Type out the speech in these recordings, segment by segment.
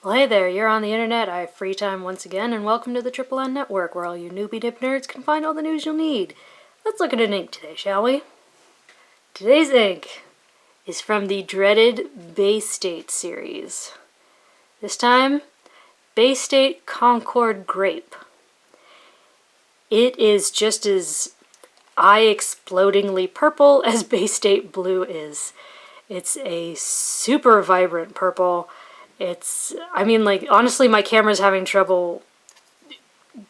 Well, hey there, you're on the internet, I have free time once again, and welcome to the Triple N Network, where all you newbie dip nerds can find all the news you'll need. Let's look at an ink today, shall we? Today's ink is from the dreaded Baystate series. This time, Baystate Concord Grape. It is just as eye-explodingly purple as Baystate Blue is. It's a super vibrant purple. Honestly, my camera's having trouble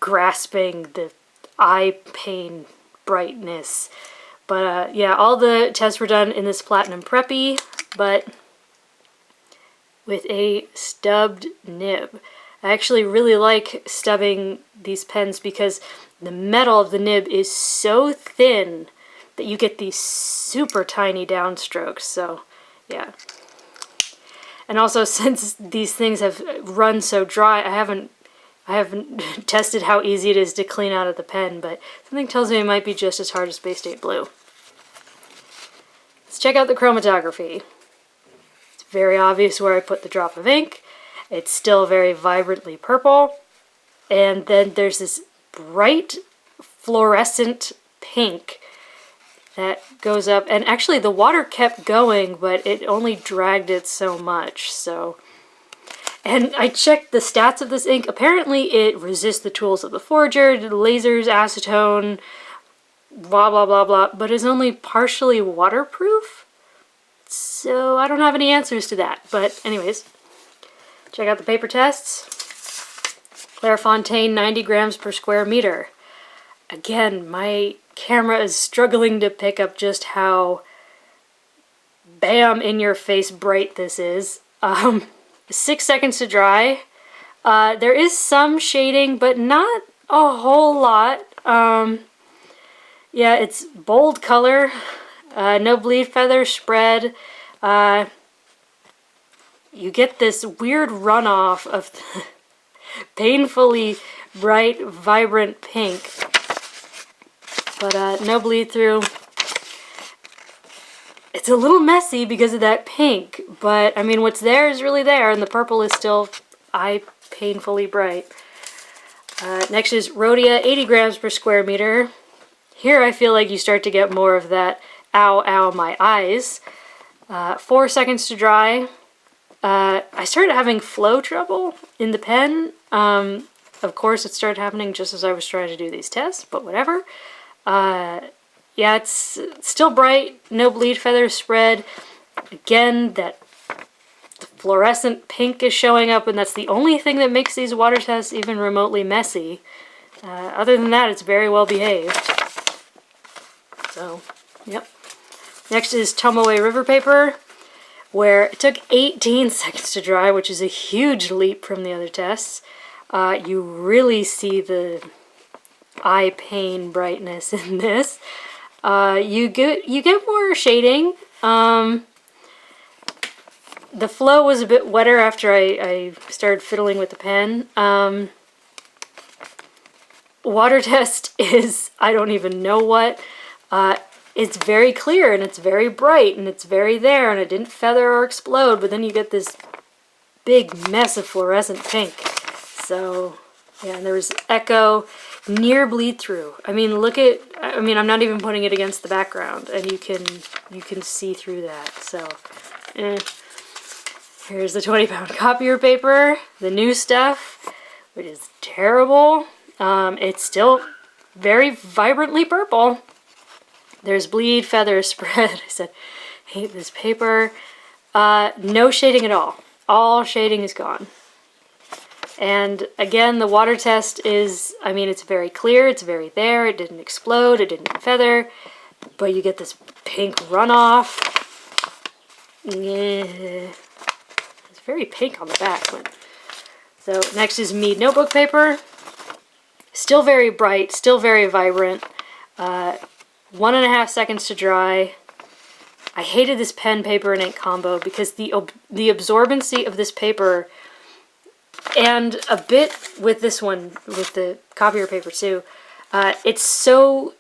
grasping the eye pain brightness. But yeah, all the tests were done in this Platinum Preppy, but with a stubbed nib. I actually really like stubbing these pens because the metal of the nib is so thin that you get these super tiny downstrokes, so yeah. And also, since these things have run so dry, I haven't tested how easy it is to clean out of the pen, but something tells me it might be just as hard as Baystate Blue. Let's check out the chromatography. It's very obvious where I put the drop of ink. It's still very vibrantly purple. And then there's this bright fluorescent pink that goes up, and actually the water kept going, but it only dragged it so much, so. And I checked the stats of this ink. Apparently it resists the tools of the forger, lasers, acetone, blah blah blah blah, but is only partially waterproof. So I don't have any answers to that, but anyways, check out the paper tests. Clairefontaine 90 grams per square meter. Again, my camera is struggling to pick up just how bam in your face bright this is. 6 seconds to dry. There is some shading, but not a whole lot. Yeah, it's bold color, no bleed feather spread. You get this weird runoff of painfully bright, vibrant pink. But no bleed through. It's a little messy because of that pink, but I mean what's there is really there, and the purple is still eye-painfully bright. Next is Rhodia, 80 grams per square meter. Here I feel like you start to get more of that ow ow my eyes. 4 seconds to dry. I started having flow trouble in the pen. Of course it started happening just as I was trying to do these tests, but whatever. Yeah, it's still bright, no bleed feather spread. Again, the fluorescent pink is showing up, and that's the only thing that makes these water tests even remotely messy. Other than that, it's very well behaved. So, yep. Next is Tomoe River Paper, where it took 18 seconds to dry, which is a huge leap from the other tests. You really see the eye pain brightness in this. You get more shading. The flow was a bit wetter after I started fiddling with the pen. Water test is, I don't even know what. It's very clear and it's very bright and it's very there and it didn't feather or explode, but then you get this big mess of fluorescent pink. So yeah, and there was echo, near bleed through. I mean, I'm not even putting it against the background, and you can see through that. So, here's the 20-pound copier paper, the new stuff, which is terrible. It's still very vibrantly purple. There's bleed, feather, spread. I said, hate this paper. No shading at all. All shading is gone. And again, the water test is, it's very clear, it's very there, it didn't explode, it didn't feather, but you get this pink runoff. Yeah. It's very pink on the back. So next is Mead Notebook Paper. Still very bright, still very vibrant. 1.5 seconds to dry. I hated this pen, paper, and ink combo because the absorbency of this paper, and a bit with this one, with the copier paper too, it's so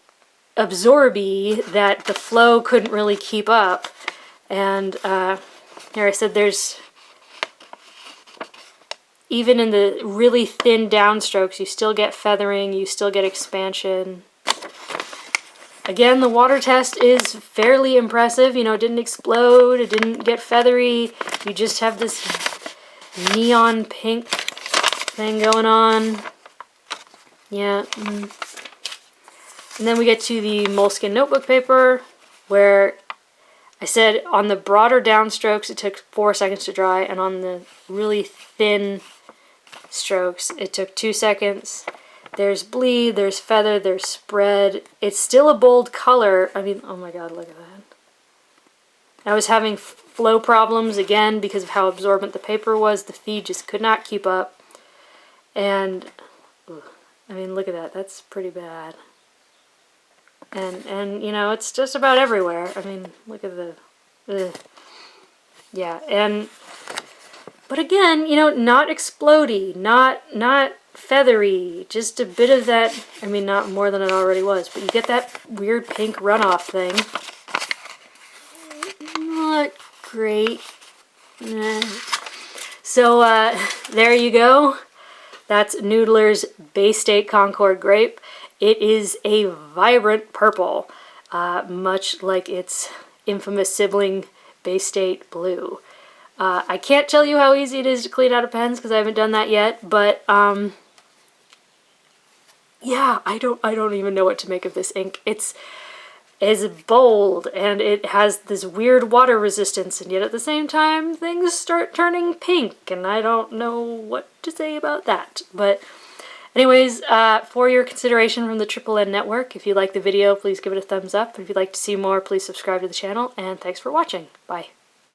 absorby that the flow couldn't really keep up. And here I said there's even in the really thin downstrokes, you still get feathering, you still get expansion. Again, the water test is fairly impressive. You know, it didn't explode, it didn't get feathery. You just have this neon pink thing going on. Yeah. And then we get to the Moleskin notebook paper, where I said on the broader downstrokes it took 4 seconds to dry, and on the really thin strokes it took 2 seconds. There's bleed, there's feather, there's spread. It's still a bold color. I mean, oh my god, look at that. I was having flow problems again because of how absorbent the paper was. The feed just could not keep up. And, I mean, look at that. That's pretty bad. And you know, it's just about everywhere. I mean, look at the... Yeah, but again, you know, not explodey, not feathery, just a bit of that. I mean, not more than it already was, but you get that weird pink runoff thing. Not great. So there you go. That's Noodler's Baystate Concord Grape. It is a vibrant purple, much like its infamous sibling Baystate Blue. I can't tell you how easy it is to clean out of pens because I haven't done that yet, but yeah, I don't even know what to make of this ink. It's bold and it has this weird water resistance, and yet at the same time things start turning pink, and I don't know what to say about that. But anyways, for your consideration from the Triple N Network, if you like the video, please give it a thumbs up. If you'd like to see more, please subscribe to the channel, and thanks for watching. Bye.